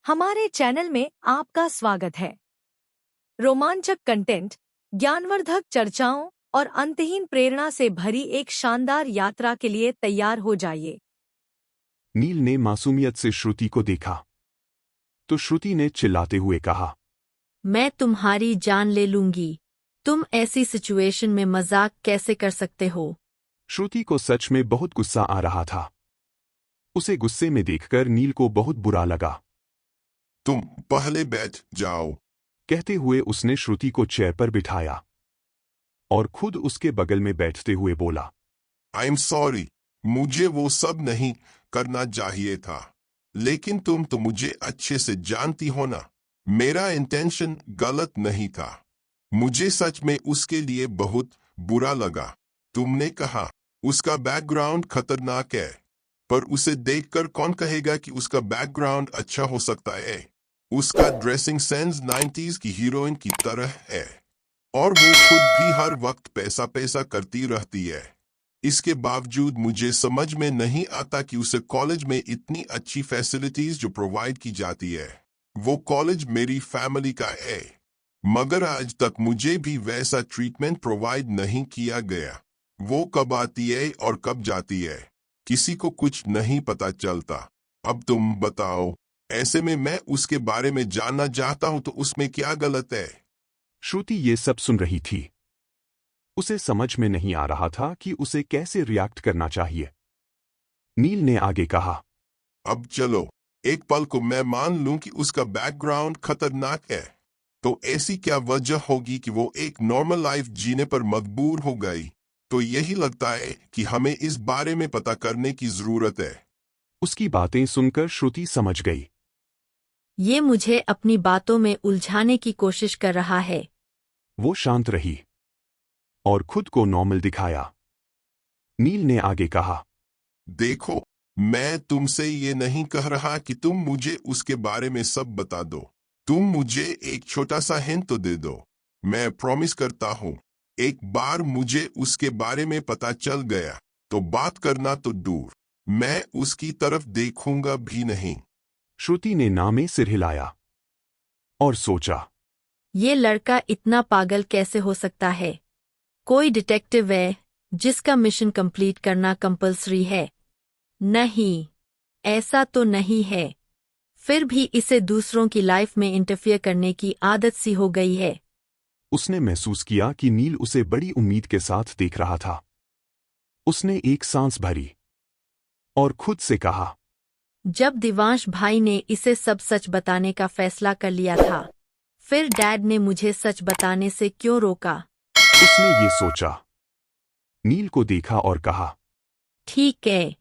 हमारे चैनल में आपका स्वागत है। रोमांचक कंटेंट, ज्ञानवर्धक चर्चाओं और अंतहीन प्रेरणा से भरी एक शानदार यात्रा के लिए तैयार हो जाइए। नील ने मासूमियत से श्रुति को देखा तो श्रुति ने चिल्लाते हुए कहा, मैं तुम्हारी जान ले लूंगी। तुम ऐसी सिचुएशन में मजाक कैसे कर सकते हो? श्रुति को सच में बहुत गुस्सा आ रहा था। उसे गुस्से में देखकर नील को बहुत बुरा लगा। तुम पहले बैठ जाओ, कहते हुए उसने श्रुति को चेयर पर बिठाया और खुद उसके बगल में बैठते हुए बोला, आई एम सॉरी, मुझे वो सब नहीं करना चाहिए था। लेकिन तुम तो मुझे अच्छे से जानती हो ना, मेरा इंटेंशन गलत नहीं था। मुझे सच में उसके लिए बहुत बुरा लगा। तुमने कहा उसका बैकग्राउंड खतरनाक है, पर उसे देखकर कौन कहेगा कि उसका बैकग्राउंड अच्छा हो सकता है? उसका ड्रेसिंग सेंस 90s की हीरोइन की तरह है, और वो खुद भी हर वक्त पैसा पैसा करती रहती है। इसके बावजूद मुझे समझ में नहीं आता कि उसे कॉलेज में इतनी अच्छी फैसिलिटीज जो प्रोवाइड की जाती है। वो कॉलेज मेरी फैमिली का है, मगर आज तक मुझे भी वैसा ट्रीटमेंट प्रोवाइड नहीं किया गया। वो कब आती है और कब जाती है, किसी को कुछ नहीं पता चलता। अब तुम बताओ, ऐसे में मैं उसके बारे में जानना चाहता हूं तो उसमें क्या गलत है? श्रुति ये सब सुन रही थी। उसे समझ में नहीं आ रहा था कि उसे कैसे रिएक्ट करना चाहिए। नील ने आगे कहा, अब चलो, एक पल को मैं मान लूं कि उसका बैकग्राउंड खतरनाक है, तो ऐसी क्या वजह होगी कि वो एक नॉर्मल लाइफ जीने पर मजबूर हो गई? तो यही लगता है कि हमें इस बारे में पता करने की जरूरत है। उसकी बातें सुनकर श्रुति समझ गई। ये मुझे अपनी बातों में उलझाने की कोशिश कर रहा है। वो शांत रही और खुद को नॉर्मल दिखाया। नील ने आगे कहा, देखो, मैं तुमसे ये नहीं कह रहा कि तुम मुझे उसके बारे में सब बता दो। तुम मुझे एक छोटा सा हिंट तो दे दो। मैं प्रॉमिस करता हूँ, एक बार मुझे उसके बारे में पता चल गया तो बात करना तो दूर, मैं उसकी तरफ देखूंगा भी नहीं। श्रुति ने ना में सिर हिलाया और सोचा, ये लड़का इतना पागल कैसे हो सकता है? कोई डिटेक्टिव है जिसका मिशन कंप्लीट करना कंपल्सरी है? नहीं, ऐसा तो नहीं है। फिर भी इसे दूसरों की लाइफ में इंटरफियर करने की आदत सी हो गई है। उसने महसूस किया कि नील उसे बड़ी उम्मीद के साथ देख रहा था। उसने एक सांस भरी और खुद से कहा, जब दिवांश भाई ने इसे सब सच बताने का फैसला कर लिया था, फिर डैड ने मुझे सच बताने से क्यों रोका? उसने ये सोचा, नील को देखा और कहा, ठीक है,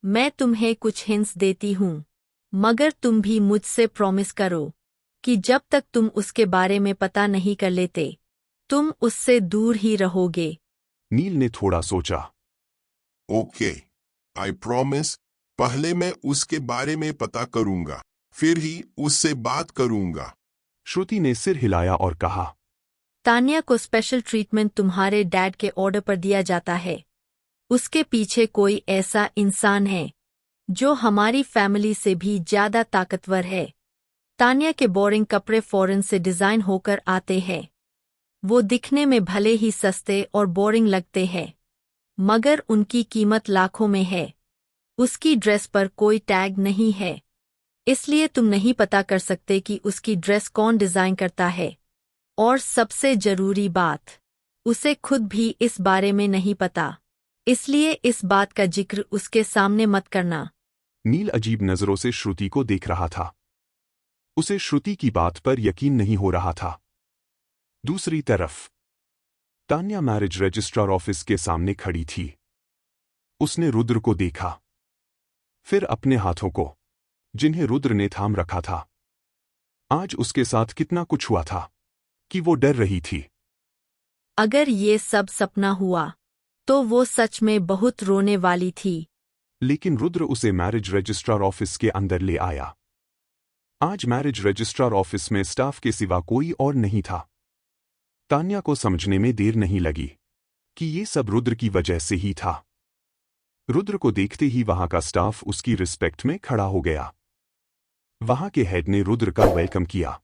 मैं तुम्हें कुछ हिंट्स देती हूँ, मगर तुम भी मुझसे प्रॉमिस करो कि जब तक तुम उसके बारे में पता नहीं कर लेते, तुम उससे दूर ही रहोगे। नील ने थोड़ा सोचा। Okay, I promise. पहले मैं उसके बारे में पता करूंगा, फिर ही उससे बात करूंगा। श्रुति ने सिर हिलाया और कहा, तान्या को स्पेशल ट्रीटमेंट तुम्हारे डैड के ऑर्डर पर दिया जाता है। उसके पीछे कोई ऐसा इंसान है जो हमारी फैमिली से भी ज्यादा ताकतवर है। तान्या के बोरिंग कपड़े फॉरेन से डिजाइन होकर आते हैं। वो दिखने में भले ही सस्ते और बोरिंग लगते हैं, मगर उनकी कीमत लाखों में है। उसकी ड्रेस पर कोई टैग नहीं है, इसलिए तुम नहीं पता कर सकते कि उसकी ड्रेस कौन डिजाइन करता है। और सबसे जरूरी बात, उसे खुद भी इस बारे में नहीं पता, इसलिए इस बात का जिक्र उसके सामने मत करना। नील अजीब नजरों से श्रुति को देख रहा था। उसे श्रुति की बात पर यकीन नहीं हो रहा था। दूसरी तरफ तान्या मैरिज रजिस्ट्रार ऑफिस के सामने खड़ी थी। उसने रुद्र को देखा, फिर अपने हाथों को, जिन्हें रुद्र ने थाम रखा था। आज उसके साथ कितना कुछ हुआ था कि वो डर रही थी। अगर ये सब सपना हुआ तो वो सच में बहुत रोने वाली थी। लेकिन रुद्र उसे मैरिज रजिस्ट्रार ऑफिस के अंदर ले आया। आज मैरिज रजिस्ट्रार ऑफिस में स्टाफ के सिवा कोई और नहीं था। तान्या को समझने में देर नहीं लगी कि ये सब रुद्र की वजह से ही था। रुद्र को देखते ही वहां का स्टाफ उसकी रिस्पेक्ट में खड़ा हो गया। वहां के हेड ने रुद्र का वेलकम किया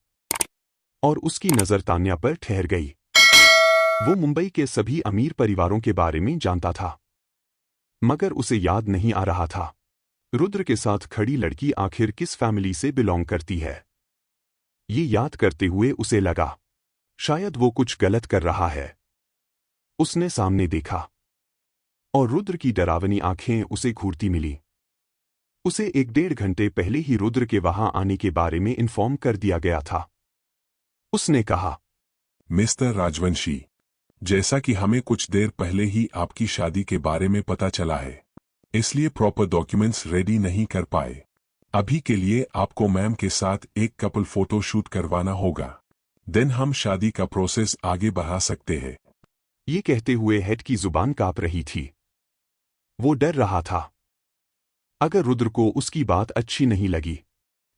और उसकी नजर तान्या पर ठहर गई। वो मुंबई के सभी अमीर परिवारों के बारे में जानता था, मगर उसे याद नहीं आ रहा था रुद्र के साथ खड़ी लड़की आखिर किस फैमिली से बिलोंग करती है। ये याद करते हुए उसे लगा शायद वो कुछ गलत कर रहा है। उसने सामने देखा और रुद्र की डरावनी आंखें उसे घूरती मिली। उसे 1-1.5 घंटे पहले ही रुद्र के वहां आने के बारे में इन्फॉर्म कर दिया गया था। उसने कहा, मिस्टर राजवंशी, जैसा कि हमें कुछ देर पहले ही आपकी शादी के बारे में पता चला है, इसलिए प्रॉपर डॉक्यूमेंट्स रेडी नहीं कर पाए। अभी के लिए आपको मैम के साथ एक कपल फोटो शूट करवाना होगा, देन हम शादी का प्रोसेस आगे बढ़ा सकते हैं। ये कहते हुए हेड की जुबान कांप रही थी। वो डर रहा था अगर रुद्र को उसकी बात अच्छी नहीं लगी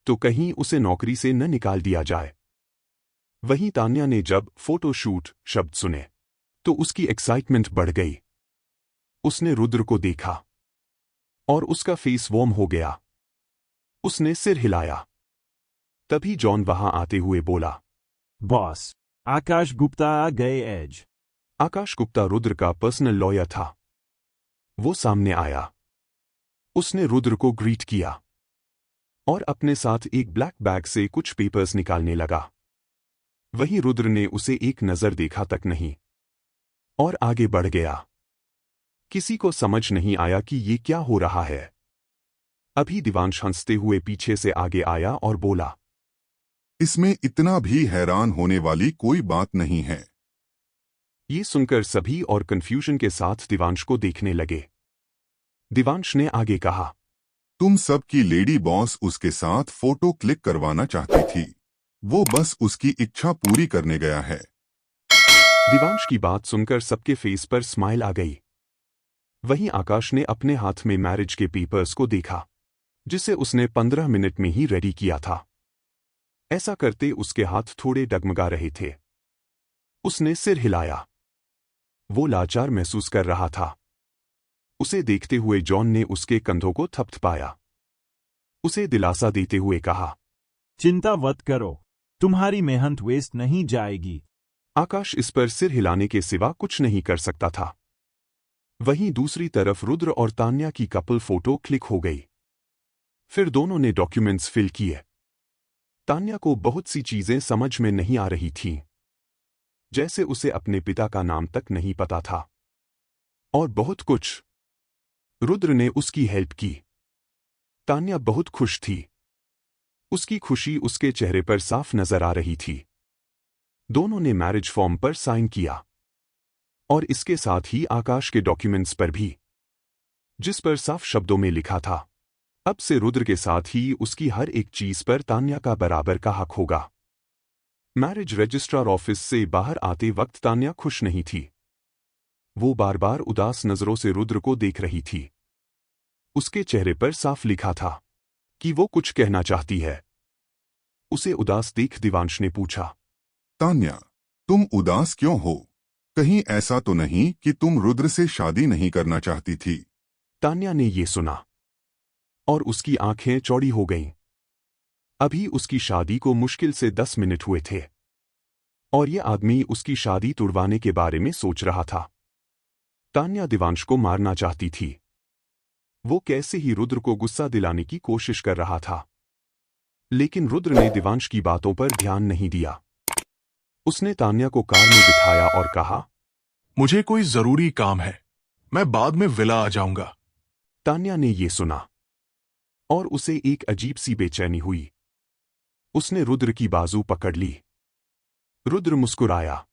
तो कहीं उसे नौकरी से न निकाल दिया जाए। वहीं तान्या ने जब फोटो शूट शब्द सुने तो उसकी एक्साइटमेंट बढ़ गई। उसने रुद्र को देखा और उसका फेस वार्म हो गया। उसने सिर हिलाया। तभी जॉन वहां आते हुए बोला, बॉस, आकाश गुप्ता आ गए एज। आकाश गुप्ता रुद्र का पर्सनल लॉयर था। वो सामने आया। उसने रुद्र को ग्रीट किया और अपने साथ एक ब्लैक बैग से कुछ पेपर्स निकालने लगा। वहीं रुद्र ने उसे एक नजर देखा तक नहीं और आगे बढ़ गया। किसी को समझ नहीं आया कि ये क्या हो रहा है। अभी दिवांश हंसते हुए पीछे से आगे आया और बोला, इसमें इतना भी हैरान होने वाली कोई बात नहीं है। ये सुनकर सभी और कंफ्यूजन के साथ दिवांश को देखने लगे। दिवांश ने आगे कहा, तुम सबकी लेडी बॉस उसके साथ फोटो क्लिक करवाना चाहती थी। वो बस उसकी इच्छा पूरी करने गया है। दिवांश की बात सुनकर सबके फेस पर स्माइल आ गई। वहीं आकाश ने अपने हाथ में मैरिज के पेपर्स को देखा, जिसे उसने 15 मिनट में ही रेडी किया था। ऐसा करते उसके हाथ थोड़े डगमगा रहे थे। उसने सिर हिलाया। वो लाचार महसूस कर रहा था। उसे देखते हुए जॉन ने उसके कंधों को थपथपाया। उसे दिलासा देते हुए कहा, चिंता मत करो, तुम्हारी मेहनत वेस्ट नहीं जाएगी। आकाश इस पर सिर हिलाने के सिवा कुछ नहीं कर सकता था। वहीं दूसरी तरफ रुद्र और तान्या की कपल फोटो क्लिक हो गई। फिर दोनों ने डॉक्यूमेंट्स फिल किए। तान्या को बहुत सी चीजें समझ में नहीं आ रही थीं, जैसे उसे अपने पिता का नाम तक नहीं पता था और बहुत कुछ। रुद्र ने उसकी हेल्प की। तान्या बहुत खुश थी। उसकी खुशी उसके चेहरे पर साफ नजर आ रही थी। दोनों ने मैरिज फॉर्म पर साइन किया और इसके साथ ही आकाश के डॉक्यूमेंट्स पर भी, जिस पर साफ शब्दों में लिखा था, अब से रुद्र के साथ ही उसकी हर एक चीज पर तान्या का बराबर का हक होगा। मैरिज रजिस्ट्रार ऑफिस से बाहर आते वक्त तान्या खुश नहीं थी। वो बार बार उदास नजरों से रुद्र को देख रही थी। उसके चेहरे पर साफ लिखा था कि वो कुछ कहना चाहती है। उसे उदास देख दिवांश ने पूछा, तान्या, तुम उदास क्यों हो? कहीं ऐसा तो नहीं कि तुम रुद्र से शादी नहीं करना चाहती थी? तान्या ने ये सुना और उसकी आंखें चौड़ी हो गईं। अभी उसकी शादी को मुश्किल से 10 मिनट हुए थे और ये आदमी उसकी शादी तुड़वाने के बारे में सोच रहा था। तान्या दिवांश को मारना चाहती थी। वो कैसे ही रुद्र को गुस्सा दिलाने की कोशिश कर रहा था, लेकिन रुद्र ने दिवांश की बातों पर ध्यान नहीं दिया। उसने तान्या को कार में बिठाया और कहा, मुझे कोई जरूरी काम है, मैं बाद में विला आ जाऊंगा। तान्या ने ये सुना और उसे एक अजीब सी बेचैनी हुई। उसने रुद्र की बाजू पकड़ ली। रुद्र मुस्कुराया।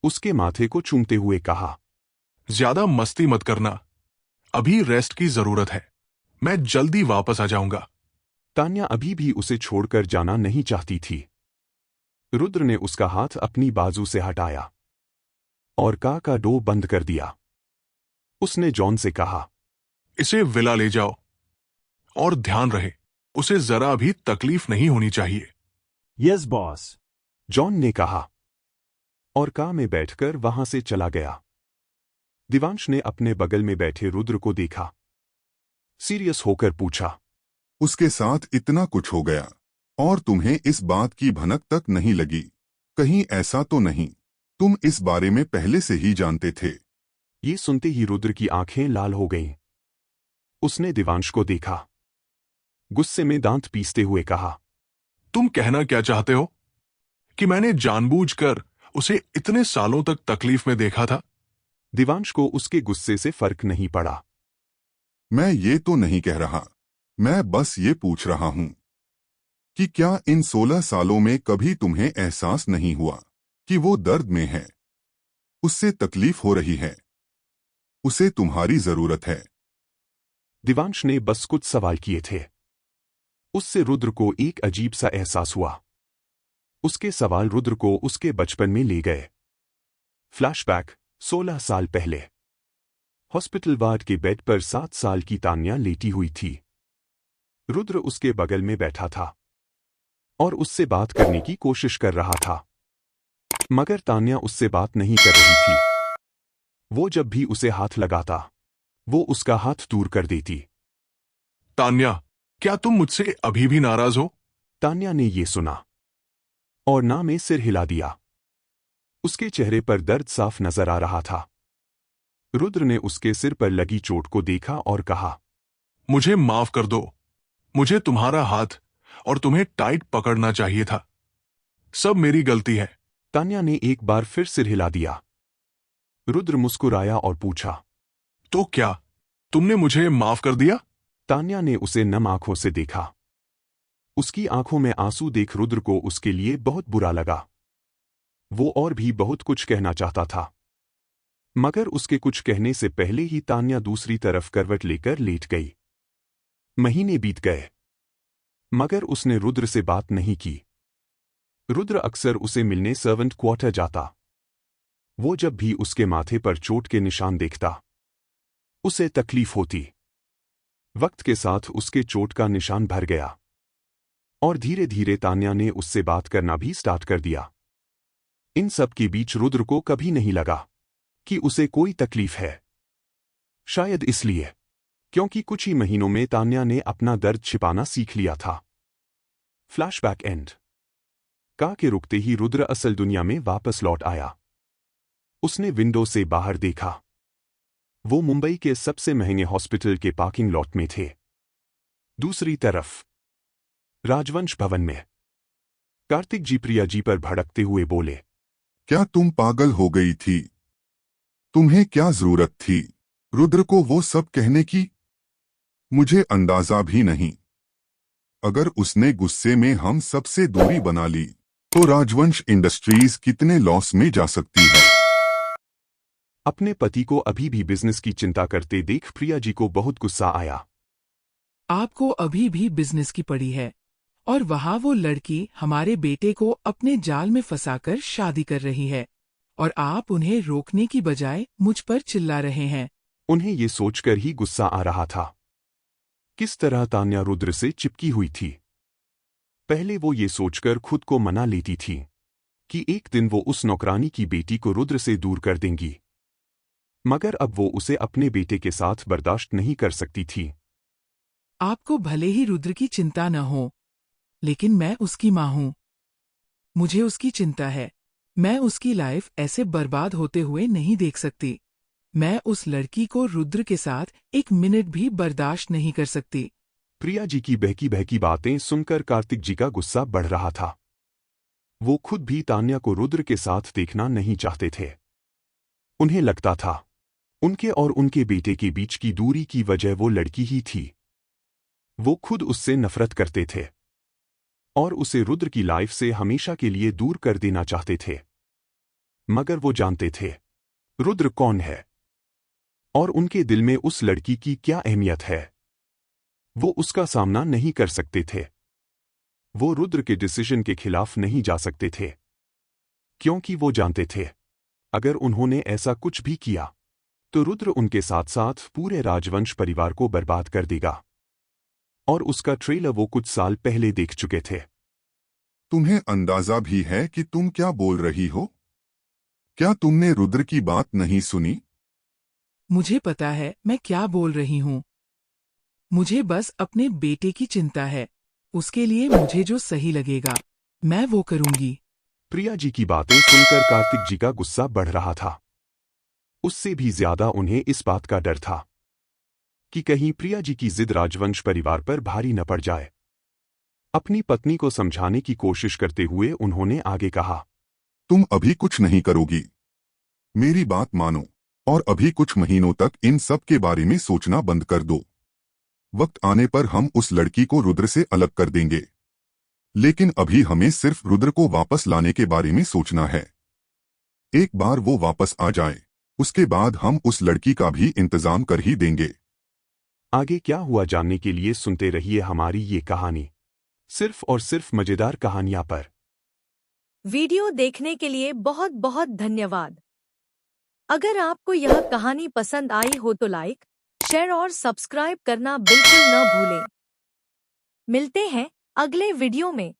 उसके माथे को चूमते हुए कहा, ज्यादा मस्ती मत करना, अभी रेस्ट की जरूरत है, मैं जल्दी वापस आ जाऊंगा। तान्या अभी भी उसे छोड़कर जाना नहीं चाहती थी। रुद्र ने उसका हाथ अपनी बाजू से हटाया और कार का डोर बंद कर दिया। उसने जॉन से कहा, इसे विला ले जाओ और ध्यान रहे, उसे जरा भी तकलीफ नहीं होनी चाहिए। यस बॉस, जॉन ने कहा और कार में बैठकर वहां से चला गया। दिवांश ने अपने बगल में बैठे रुद्र को देखा। सीरियस होकर पूछा, उसके साथ इतना कुछ हो गया और तुम्हें इस बात की भनक तक नहीं लगी? कहीं ऐसा तो नहीं तुम इस बारे में पहले से ही जानते थे? ये सुनते ही रुद्र की आंखें लाल हो गईं। उसने देवांश को देखा, गुस्से में दांत पीसते हुए कहा, तुम कहना क्या चाहते हो कि मैंने जानबूझकर उसे इतने सालों तक तकलीफ में देखा था? देवांश को उसके गुस्से से फर्क नहीं पड़ा। मैं ये तो नहीं कह रहा, मैं बस ये पूछ रहा हूं कि क्या इन 16 सालों में कभी तुम्हें एहसास नहीं हुआ कि वो दर्द में है, उससे तकलीफ हो रही है, उसे तुम्हारी जरूरत है? देवांश ने बस कुछ सवाल किए थे। उससे रुद्र को एक अजीब सा एहसास हुआ। उसके सवाल रुद्र को उसके बचपन में ले गए। फ्लैशबैक 16 साल पहले हॉस्पिटल वार्ड के बेड पर 7 साल की तान्या लेटी हुई थी। रुद्र उसके बगल में बैठा था और उससे बात करने की कोशिश कर रहा था, मगर तान्या उससे बात नहीं कर रही थी। वो जब भी उसे हाथ लगाता, वो उसका हाथ दूर कर देती। तान्या, क्या तुम मुझसे अभी भी नाराज हो? तान्या ने ये सुना और ना में सिर हिला दिया। उसके चेहरे पर दर्द साफ नजर आ रहा था। रुद्र ने उसके सिर पर लगी चोट को देखा और कहा, मुझे माफ कर दो, मुझे तुम्हारा हाथ और तुम्हें टाइट पकड़ना चाहिए था। सब मेरी गलती है। तान्या ने एक बार फिर सिर हिला दिया। रुद्र मुस्कुराया और पूछा, तो क्या तुमने मुझे माफ कर दिया? तान्या ने उसे नम आंखों से देखा। उसकी आंखों में आंसू देख रुद्र को उसके लिए बहुत बुरा लगा। वो और भी बहुत कुछ कहना चाहता था, मगर उसके कुछ कहने से पहले ही तान्या दूसरी तरफ करवट लेकर लेट गई। महीने बीत गए, मगर उसने रुद्र से बात नहीं की। रुद्र अक्सर उसे मिलने सर्वेंट क्वार्टर जाता। वो जब भी उसके माथे पर चोट के निशान देखता, उसे तकलीफ होती। वक्त के साथ उसके चोट का निशान भर गया और धीरे धीरे तान्या ने उससे बात करना भी स्टार्ट कर दिया। इन सब के बीच रुद्र को कभी नहीं लगा कि उसे कोई तकलीफ है। शायद इसलिए क्योंकि कुछ ही महीनों में तान्या ने अपना दर्द छिपाना सीख लिया था। Flashback and. कार के रुकते ही रुद्र असल दुनिया में वापस लौट आया। उसने विंडो से बाहर देखा। वो मुंबई के सबसे महंगे हॉस्पिटल के पार्किंग लॉट में थे। दूसरी तरफ राजवंश भवन में कार्तिक जी प्रिया जी पर भड़कते हुए बोले, क्या तुम पागल हो गई थी? तुम्हें क्या जरूरत थी रुद्र को वो सब कहने की? मुझे अंदाजा भी नहीं। अगर उसने गुस्से में हम सबसे दूरी बना ली तो राजवंश इंडस्ट्रीज कितने लॉस में जा सकती है। अपने पति को अभी भी बिजनेस की चिंता करते देख प्रिया जी को बहुत गुस्सा आया। आपको अभी भी बिजनेस की पड़ी है और वहाँ वो लड़की हमारे बेटे को अपने जाल में फंसाकर शादी कर रही है और आप उन्हें रोकने की बजाय मुझ पर चिल्ला रहे हैं। उन्हें ये सोचकर ही गुस्सा आ रहा था किस तरह तान्या रुद्र से चिपकी हुई थी। पहले वो ये सोचकर खुद को मना लेती थी कि एक दिन वो उस नौकरानी की बेटी को रुद्र से दूर कर देंगी, मगर अब वो उसे अपने बेटे के साथ बर्दाश्त नहीं कर सकती थी। आपको भले ही रुद्र की चिंता न हो, लेकिन मैं उसकी माँ हूँ। मुझे उसकी चिंता है। मैं उसकी लाइफ ऐसे बर्बाद होते हुए नहीं देख सकती। मैं उस लड़की को रुद्र के साथ एक मिनट भी बर्दाश्त नहीं कर सकती। प्रिया जी की बहकी बहकी बातें सुनकर कार्तिक जी का गुस्सा बढ़ रहा था। वो खुद भी तान्या को रुद्र के साथ देखना नहीं चाहते थे। उन्हें लगता था उनके और उनके बेटे के बीच की दूरी की वजह वो लड़की ही थी। वो खुद उससे नफरत करते थे और उसे रुद्र की लाइफ से हमेशा के लिए दूर कर देना चाहते थे। मगर वो जानते थे रुद्र कौन है और उनके दिल में उस लड़की की क्या अहमियत है। वो उसका सामना नहीं कर सकते थे। वो रुद्र के डिसीजन के खिलाफ नहीं जा सकते थे, क्योंकि वो जानते थे अगर उन्होंने ऐसा कुछ भी किया तो रुद्र उनके साथ साथ पूरे राजवंश परिवार को बर्बाद कर देगा। और उसका ट्रेलर वो कुछ साल पहले देख चुके थे। तुम्हें अंदाजा भी है कि तुम क्या बोल रही हो? क्या तुमने रुद्र की बात नहीं सुनी? मुझे पता है मैं क्या बोल रही हूँ। मुझे बस अपने बेटे की चिंता है। उसके लिए मुझे जो सही लगेगा मैं वो करूंगी। प्रिया जी की बातें सुनकर कार्तिक जी का गुस्सा बढ़ रहा था। उससे भी ज्यादा उन्हें इस बात का डर था कि कहीं प्रिया जी की जिद राजवंश परिवार पर भारी न पड़ जाए। अपनी पत्नी को समझाने की कोशिश करते हुए उन्होंने आगे कहा, तुम अभी कुछ नहीं करोगी। मेरी बात मानो और अभी कुछ महीनों तक इन सब के बारे में सोचना बंद कर दो। वक्त आने पर हम उस लड़की को रुद्र से अलग कर देंगे, लेकिन अभी हमें सिर्फ रुद्र को वापस लाने के बारे में सोचना है। एक बार वो वापस आ जाए, उसके बाद हम उस लड़की का भी इंतजाम कर ही देंगे। आगे क्या हुआ जानने के लिए सुनते रहिए हमारी ये कहानी, सिर्फ और सिर्फ मजेदार कहानियां पर। वीडियो देखने के लिए बहुत बहुत धन्यवाद। अगर आपको यह कहानी पसंद आई हो तो लाइक, शेयर और सब्सक्राइब करना बिल्कुल न भूलें। मिलते हैं अगले वीडियो में।